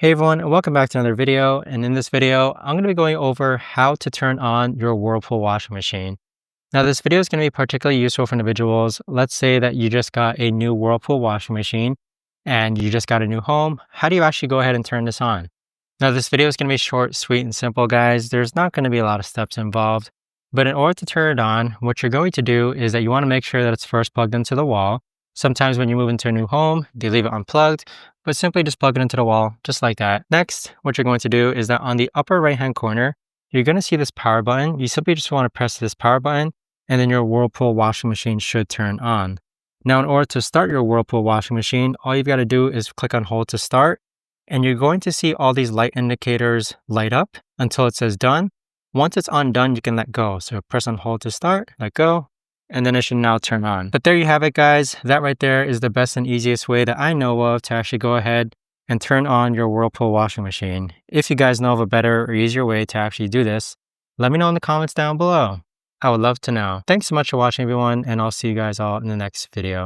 Hey everyone, and welcome back to another video. And in this video, I'm going to be going over how to turn on your Whirlpool washing machine. Now, this video is going to be particularly useful for individuals. Let's say that you just got a new Whirlpool washing machine and you just got a new home. How do you actually go ahead and turn this on? Now, this video is going to be short, sweet, and simple, guys. There's not going to be a lot of steps involved. But in order to turn it on, what you're going to do is that you want to make sure that it's first plugged into the wall. Sometimes when you move into a new home, they leave it unplugged, but simply just plug it into the wall, just like that. Next, what you're going to do is that on the upper right-hand corner, you're going to see this power button. You simply just want to press this power button, and then your Whirlpool washing machine should turn on. Now, in order to start your Whirlpool washing machine, all you've got to do is click on hold to start, and you're going to see all these light indicators light up until it says done. Once it's undone, you can let go. So press on hold to start, let go, and then it should now turn on. But there you have it, guys. That right there is the best and easiest way that I know of to actually go ahead and turn on your Whirlpool washing machine. If you guys know of a better or easier way to actually do this, let me know in the comments down below. I would love to know. Thanks so much for watching, everyone, and I'll see you guys all in the next video.